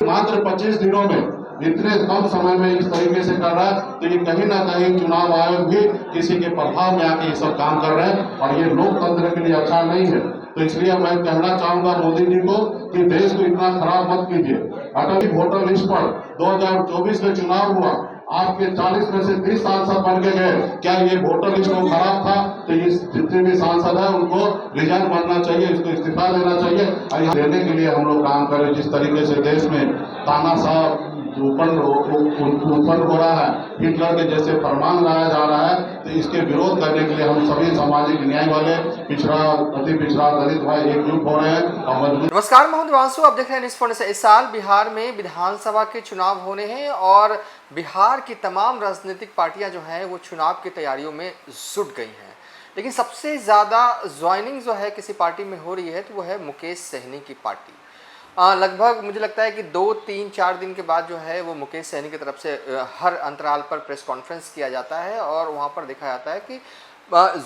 मात्र 25 दिनों में इतने कम समय में इस तरीके से कर रहा है, तो ये कहीं ना कहीं चुनाव आयोग भी किसी के प्रभाव में आके ये सब काम कर रहे हैं और ये लोकतंत्र के लिए अच्छा नहीं है। तो इसलिए मैं कहना चाहूंगा मोदी जी को कि देश को इतना खराब मत कीजिए। अटल वोटर लिस्ट पर 2024 में चुनाव हुआ, आपके 40 में से 30 सांसद बन के गए। क्या ये वोटर लिस्ट को खराब था? तो ये जितने भी सांसद है उनको रिजाइन बनना चाहिए, इसको इस्तीफा देना चाहिए। और यहाँ देने के लिए हम लोग काम करें। जिस तरीके से देश में तानाशाह उत्पन्न हो रहा है, हिटलर के जैसे फरमान लाया जा रहा है, तो इसके विरोध करने के लिए हम सभी सामाजिक न्याय वाले पिछड़ा, अति पिछड़ा, दलित भाई एकजुट हो रहे हैं और मजबूत। नमस्कार, मैं देवांशु, आप देख रहे हैं न्यूज़ पॉइंट से। इस साल बिहार में विधानसभा के चुनाव होने हैं और बिहार की तमाम राजनीतिक पार्टियां जो हैं वो चुनाव की तैयारियों में जुट गई हैं। लेकिन सबसे ज़्यादा ज्वाइनिंग जो है किसी पार्टी में हो रही है तो वो है मुकेश सहनी की पार्टी। लगभग मुझे लगता है कि 2, 3, 4 दिन के बाद जो है वो मुकेश सहनी की तरफ से हर अंतराल पर प्रेस कॉन्फ्रेंस किया जाता है और वहाँ पर देखा जाता है कि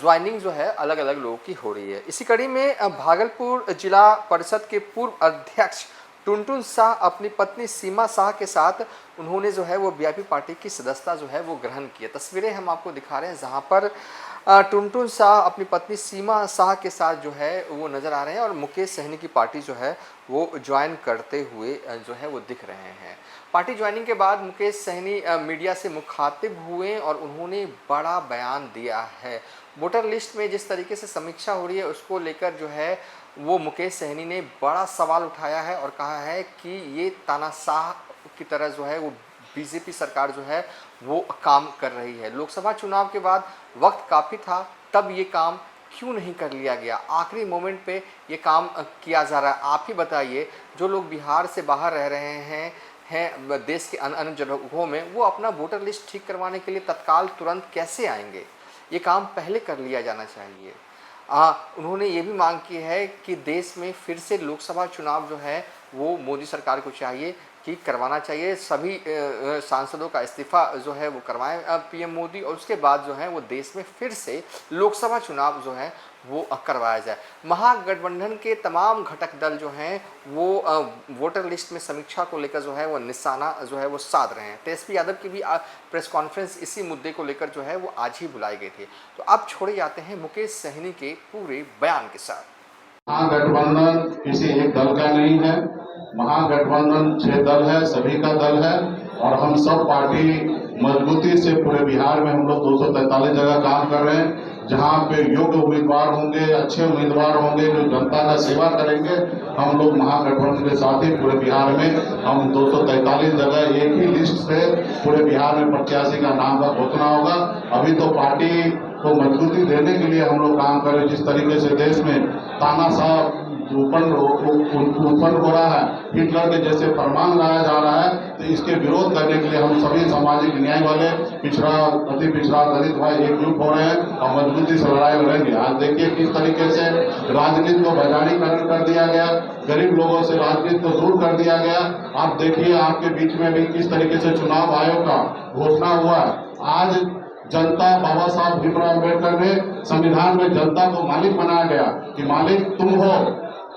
ज्वाइनिंग जो है अलग अलग लोगों की हो रही है। इसी कड़ी में भागलपुर जिला परिषद के पूर्व अध्यक्ष टुनटुन शाह अपनी पत्नी सीमा शाह के साथ उन्होंने जो है वो वीआईपी पार्टी की सदस्यता जो है वो ग्रहण की है। तस्वीरें हम आपको दिखा रहे हैं जहाँ पर टुनटुन शाह अपनी पत्नी सीमा शाह के साथ जो है वो नज़र आ रहे हैं और मुकेश सहनी की पार्टी जो है वो ज्वाइन करते हुए जो है वो दिख रहे हैं। पार्टी ज्वाइनिंग के बाद मुकेश सहनी मीडिया से मुखातिब हुए और उन्होंने बड़ा बयान दिया है। वोटर लिस्ट में जिस तरीके से समीक्षा हो रही है उसको लेकर जो है वो मुकेश सहनी ने बड़ा सवाल उठाया है और कहा है कि ये तानाशाह की तरह जो है वो बीजेपी सरकार जो है वो काम कर रही है। लोकसभा चुनाव के बाद वक्त काफ़ी था, तब ये काम क्यों नहीं कर लिया गया? आखिरी मोमेंट पे ये काम किया जा रहा है। आप ही बताइए, जो लोग बिहार से बाहर रह रहे हैं देश के अन्य जगहों में, वो अपना वोटर लिस्ट ठीक करवाने के लिए तत्काल तुरंत कैसे आएंगे? ये काम पहले कर लिया जाना चाहिए। उन्होंने ये भी मांग की है कि देश में फिर से लोकसभा चुनाव जो है वो मोदी सरकार को चाहिए कि करवाना चाहिए। सभी सांसदों का इस्तीफा जो है वो करवाएं पीएम मोदी और उसके बाद जो है वो देश में फिर से लोकसभा चुनाव जो है वो करवाया जाए। महागठबंधन के तमाम घटक दल जो हैं वो वोटर लिस्ट में समीक्षा को लेकर जो है वो निशाना जो है वो साध रहे हैं। तेजस्वी यादव की भी प्रेस कॉन्फ्रेंस इसी मुद्दे को लेकर जो है वो आज ही बुलाई गई थी। तो अब छोड़े जाते हैं मुकेश सहनी के पूरे बयान के साथ। महागठबंधन किसी एक दल का नहीं है, महागठबंधन 6 दल है, सभी का दल है और हम सब पार्टी मजबूती से पूरे बिहार में हम लोग 243 जगह काम कर रहे हैं। जहां पे योग्य उम्मीदवार होंगे, अच्छे उम्मीदवार होंगे जो जनता का सेवा करेंगे, हम लोग महागठबंधन के साथ ही पूरे बिहार में हम 243 जगह एक ही लिस्ट से पूरे बिहार में प्रत्याशी का नाम का घोषणा होगा। अभी तो पार्टी को मजबूती देने के लिए हम लोग काम कर रहे हैं। जिस तरीके से देश में तानाशाह उत्पन्न हो रहा है, हिटलर के जैसे फरमान लाया जा रहा है, तो इसके विरोध करने के लिए हम सभी सामाजिक न्याय वाले पिछड़ा, अति पिछड़ा, दलित भाई एकजुट हो रहे हैं और मजबूती से लड़ाई लड़ेंगे। आज देखिए किस तरीके से राजनीति को वैधानिकरण कर दिया गया, गरीब लोगों से राजनीति को दूर कर दिया गया। आप देखिए आपके बीच में भी किस तरीके से चुनाव आयोग का घोषणा हुआ। आज जनता, बाबा साहब भीमराव अम्बेडकर ने संविधान में जनता को मालिक बनाया गया कि मालिक तुम हो,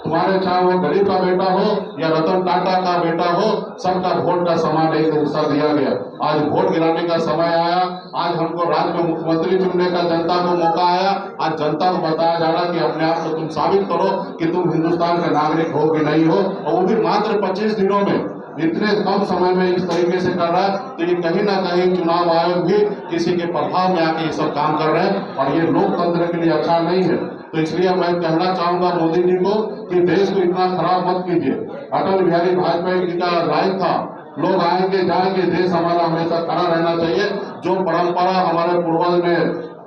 तुम्हारे चाहे वो गरीब का बेटा हो या रतन टाटा का बेटा हो, सबका वोट का समान एक हिस्सा दिया गया। आज वोट गिराने का समय आया, आज हमको राज्य में मुख्यमंत्री चुनने का जनता को मौका आया। आज जनता को बताया जा रहा कि अपने आप को तुम साबित करो कि तुम हिंदुस्तान के नागरिक हो कि नहीं हो, और वो भी मात्र 25 दिनों में इतने कम समय में इस तरीके से कर रहा है, तो ये कहीं ना कहीं चुनाव आयोग भी किसी के प्रभाव में आके ये सब काम कर रहे हैं और ये लोकतंत्र के लिए अच्छा नहीं है। तो इसलिए मैं कहना चाहूंगा मोदी जी को कि देश को इतना खराब मत कीजिए। अटल बिहारी वाजपेयी जी का लाइन था, लोग आएंगे जाएंगे, देश हमारा हमेशा खड़ा रहना चाहिए। जो परंपरा हमारे पूर्वज ने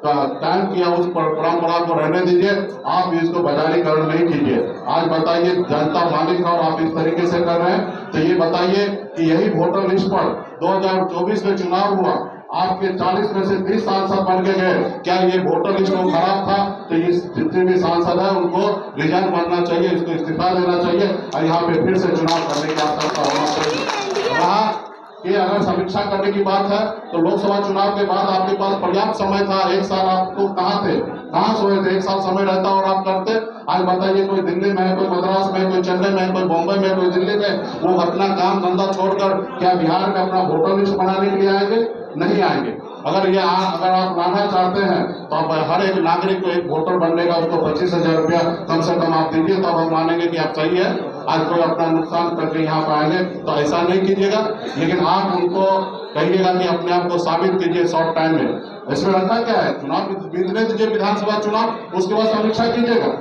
कायम किया उस परंपरा को रहने दीजिए, आप इसको वैधानिकरण नहीं कीजिए। आज बताइए जनता मालिक और आप इस तरीके से कर रहे हैं, तो ये बताइए कि यही वोटर लिस्ट पर 2024 में चुनाव हुआ, आपके 40 में से 30 सांसद बन के गए। क्या ये वोटर लिस्ट को खराब था? तो ये जितने भी सांसद है उनको रिजाइन बनना चाहिए, इसको इस्तीफा देना चाहिए और यहाँ पे फिर से चुनाव करने की आवश्यकता होना चाहिए। कि अगर समीक्षा करने की बात है तो लोकसभा चुनाव के बाद आपके पास पर्याप्त समय था। एक साल आपको कहाँ थे, कहाँ सोए थे? एक साल समय रहता और आप करते। आज बताइए, कोई दिल्ली में है, कोई मद्रास में, कोई चेन्नई में, कोई बॉम्बे में, कोई दिल्ली में, वो अपना काम धंधा छोड़कर क्या बिहार में अपना वोटर लिस्ट बनाने के लिए आएंगे? नहीं आएंगे। अगर आप लाना चाहते हैं तो आप हर एक नागरिक को एक वोटर बनने का उसको 25,000 रुपया कम से कम आप दीजिए, तब हम मानेंगे कि आप सही है। आज कोई अपना नुकसान करके यहाँ पर आएंगे तो ऐसा नहीं कीजिएगा, लेकिन आप उनको कहिएगा कि अपने आप को साबित कीजिए शॉर्ट टाइम में। इसमें रखा क्या है, चुनाव बीतने दीजिए, विधानसभा चुनाव, उसके बाद समीक्षा कीजिएगा।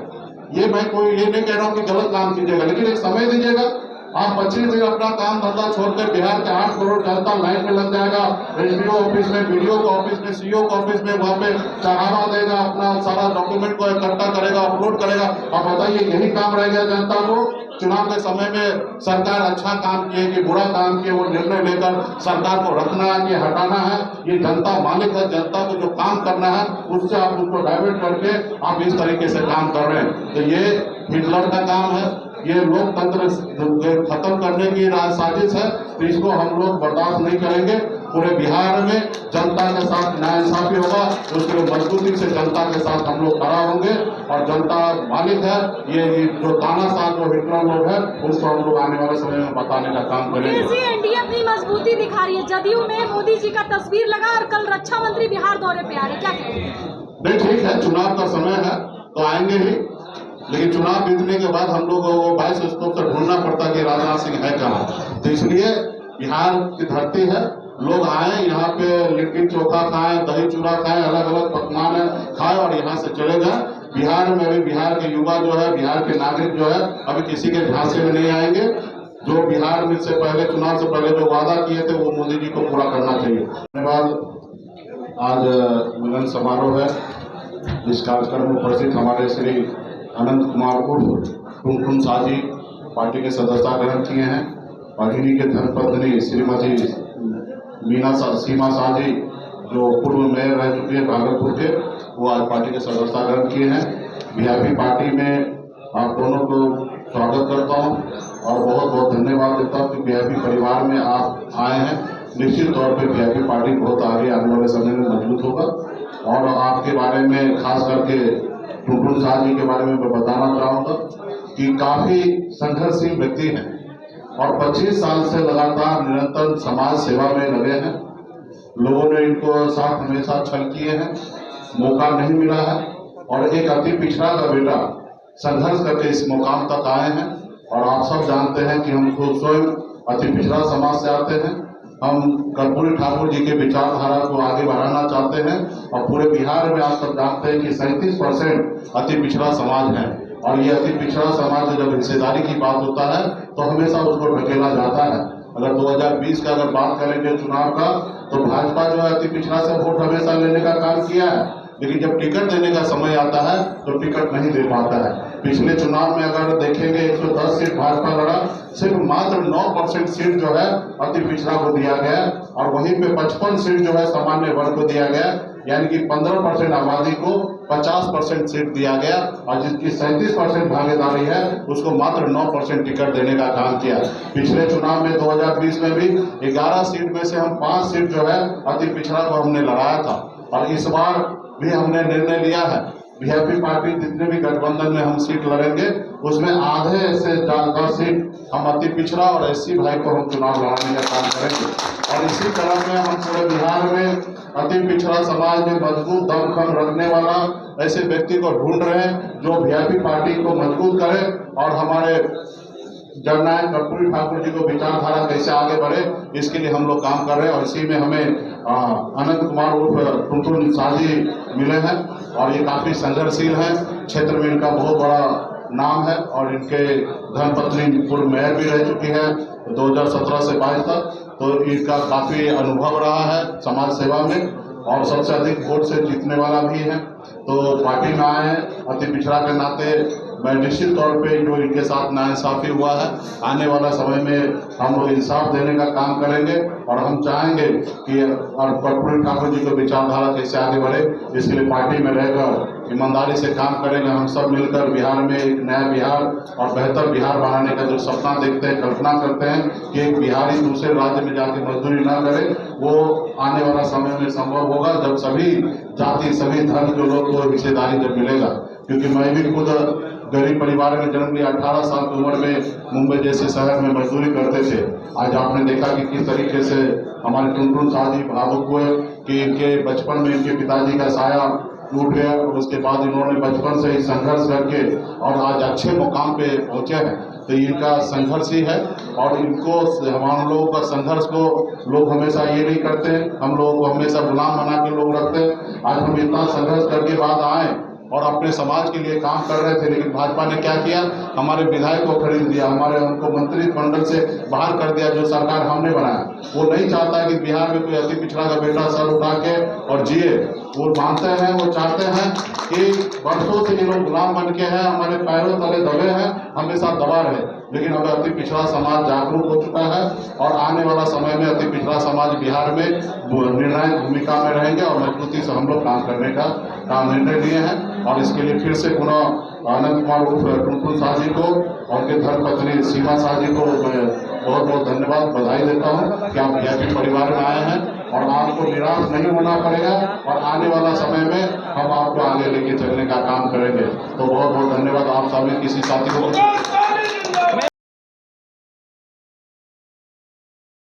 ये मैं कोई ये नहीं कह रहा हूँ कि गलत काम कीजिएगा, लेकिन एक समय दीजिएगा। आप 25 दिन अपना काम धंधा छोड़कर बिहार के 8 करोड़ जनता लाइन में लग जाएगा, एसडीओ ऑफिस में, बीडीओ के ऑफिस में, सीओ के ऑफिस में, वहाँ पे चढ़ावा देगा, अपना सारा डॉक्यूमेंट को इकट्ठा करेगा, अपलोड करेगा। आप बताइए, यही काम रह गया जनता को? चुनाव के समय में सरकार अच्छा काम किए कि बुरा काम किए, वो निर्णय लेकर सरकार को रखना है कि हटाना है, ये जनता मालिक है। जनता को जो काम करना है उससे आप उसको डाइवर्ट करके आप इस तरीके से काम कर रहे हैं, तो ये हिटलर का काम है, ये लोकतंत्र खत्म करने की साजिश है। तो इसको हम लोग बर्दाश्त नहीं करेंगे। पूरे बिहार में जनता के साथ नाइंसाफी होगा, उसके लिए मजबूती से जनता के साथ हम लोग खड़ा होंगे, और जनता मालिक है। ये जो तानाशाह जो हिटलर लोग है उसको हम लोग आने वाले समय में बताने का काम करेंगे। एनडीए अपनी मजबूती दिखा रही है, जदयू में मोदी जी का तस्वीर लगा और कल रक्षा मंत्री बिहार दौरे पे आ रहे, क्या कहेंगे? नहीं, ठीक है, चुनाव का समय है तो आएंगे ही, लेकिन चुनाव बीतने के बाद हम लोग वो 22 स्तोप से ढूंढना पड़ता कि राजनाथ सिंह है कहाँ। तो इसलिए बिहार की धरती है, लोग आए यहाँ पे लिट्टी चोखा खाएं, दही चूड़ा खाएं, अलग अलग पकवान खाएं और यहाँ से चले जाएं। बिहार में अभी बिहार के युवा जो है, बिहार के नागरिक जो है, अभी किसी के झांसे में नहीं आएंगे। जो बिहार में से पहले चुनाव से पहले जो वादा किए थे वो मोदी जी को पूरा करना चाहिए। धन्यवाद। आज मिलन समारोह है। इस कार्यक्रम में उपस्थित हमारे श्री अनंत कुमार उर्फ टुनटुन शाह जी पार्टी के सदस्यता ग्रहण किए हैं, और इन्हीं के धर्मपत्नी श्रीमती सीमा शाह जी जो पूर्व मेयर रह चुके हैं भागलपुर के, वो आज पार्टी के सदस्यता ग्रहण किए हैं। वीआईपी पार्टी में आप दोनों को स्वागत करता हूं और बहुत बहुत धन्यवाद देता हूं कि वीआईपी परिवार में आप आए हैं। निश्चित तौर पर वीआईपी पार्टी बहुत आगे आने वाले समय में मजबूत होगा, और आपके बारे में खास करके टुनटुन शाह जी के बारे में मैं बताना चाहूँगा कि काफी संघर्षशील व्यक्ति हैं और 25 साल से लगातार निरंतर समाज सेवा में लगे हैं। लोगों ने इनको साथ हमेशा छल किए हैं, मौका नहीं मिला है, और एक अति पिछड़ा का बेटा संघर्ष करके इस मुकाम तक आए हैं। और आप सब जानते हैं कि हम खुद स्वयं अति पिछड़ा समाज से आते हैं। हम कर्पूरी ठाकुर जी के विचारधारा को आगे बढ़ाना चाहते हैं, और पूरे बिहार में आप सब जानते हैं कि 37% अति पिछड़ा समाज है, और ये अति पिछड़ा समाज जब हिस्सेदारी की बात होता है तो हमेशा उसको ढकेला जाता है। अगर 2020 का अगर बात करेंगे चुनाव का, तो भाजपा जो है अति पिछड़ा से वोट हमेशा लेने का काम किया है, लेकिन जब टिकट देने का समय आता है तो टिकट नहीं दे पाता है। पिछले चुनाव में अगर देखेंगे 110 सीट भाजपा लड़ा, सिर्फ मात्र 9% सीट जो है अति पिछड़ा को दिया गया, और वहीं पे 55 सीट जो है सामान्य वर्ग को दिया गया, यानी कि 15% आबादी को 50% सीट दिया गया, और जिसकी 37% भागीदारी है उसको मात्र 9% टिकट देने का काम किया। पिछले चुनाव में 2020 में भी 11 सीट में से हम 5 सीट जो है अति पिछड़ा को हमने लड़ाया था, और इस बार भी हमने निर्णय लिया है वीआईपी पार्टी जितने भी गठबंधन में हम सीट लड़ेंगे उसमें आधे से ज्यादा सीट हम अति पिछड़ा और एससी भाई को हम चुनाव लड़ाने का काम करेंगे। और इसी तरह में हम पूरे बिहार में अति पिछड़ा समाज में मजबूत दमखम रखने वाला ऐसे व्यक्ति को ढूंढ रहे हैं जो वीआईपी पार्टी को मजबूत करे, और हमारे जननायक कर्पूरी ठाकुर जी को विचारधारा कैसे आगे बढ़े इसके लिए हम लोग काम कर रहे हैं। और इसी में हमें अनंत कुमार उर्फ टुनटुन शाह जी मिले हैं, और ये काफी संघर्षशील हैं। क्षेत्र में इनका बहुत बड़ा नाम है, और इनके धर्मपत्नी पूर्व मेयर भी रह चुकी है 2017 से 22 तक, तो इनका काफी अनुभव रहा है समाज सेवा में, और सबसे अधिक वोट से जीतने वाला भी है। तो पार्टी में आए हैं अति पिछड़ा के नाते। मैं निश्चित तौर पे जो इनके साथ नाइंसाफी हुआ है, आने वाला समय में हम लोग इंसाफ देने का काम करेंगे, और हम चाहेंगे कि और कर्पूरी ठाकुर जी को विचारधारा कैसे आगे बढ़े इसके लिए पार्टी में रहकर ईमानदारी से काम करेंगे। हम सब मिलकर बिहार में एक नया बिहार और बेहतर बिहार बनाने का जो सपना देखते हैं, कल्पना करते हैं कि एक बिहारी दूसरे राज्य में जाके मजदूरी ना करे, वो आने वाला समय में संभव होगा जब सभी जाति, सभी धर्म के लोग को हिस्सेदारी जब मिलेगा। क्योंकि मैं भी खुद गरीब परिवार में जन्म लिया, 18 साल की उम्र में मुंबई जैसे शहर में मजदूरी करते थे। आज आपने देखा कि किस तरीके से हमारे टुनटुन शाह जी भावुक हुए कि इनके बचपन में इनके पिताजी का साया टूट गया और उसके बाद इन्होंने बचपन से ही संघर्ष करके और आज अच्छे मुकाम पे पहुंचे हैं। तो इनका संघर्ष ही है और इनको हम लोगों का संघर्ष को लोग हमेशा ये नहीं करते, हम लोगों को हमेशा गुलाम बना के लोग रखते हैं। आज हम इतना संघर्ष करके बाद आए और अपने समाज के लिए काम कर रहे थे, लेकिन भाजपा ने क्या किया, हमारे विधायक को खरीद लिया, हमारे उनको मंत्रिमंडल से बाहर कर दिया जो सरकार हमने बनाया। वो नहीं चाहता कि बिहार में कोई अति पिछड़ा का बेटा सर उठा के और जिए। वो मानते हैं, वो चाहते हैं कि वर्षों से ये लोग गुलाम बन के हैं, हमारे पैरों तले दबे हैं, हमेशा दबा रहे। लेकिन अब अति पिछड़ा समाज जागरूक हो चुका है और आने वाला समय में अति पिछड़ा समाज बिहार में निर्णायक भूमिका में रहेंगे और मजबूती से हम लोग काम करने का निर्णय लिए हैं। और इसके लिए फिर से पुनः आनंद कुमार उर्फ टुनटुन शाह जी को और उनके धर्मपत्नी सीमा शाह जी को मैं बहुत बहुत धन्यवाद, बधाई देता हूँ कि आप वीआईपी परिवार में आए हैं और आपको निराश नहीं होना पड़ेगा और आने वाला समय में हम आपको आगे लेके चलने का काम करेंगे। तो बहुत बहुत धन्यवाद। आप सभी किसी साथी को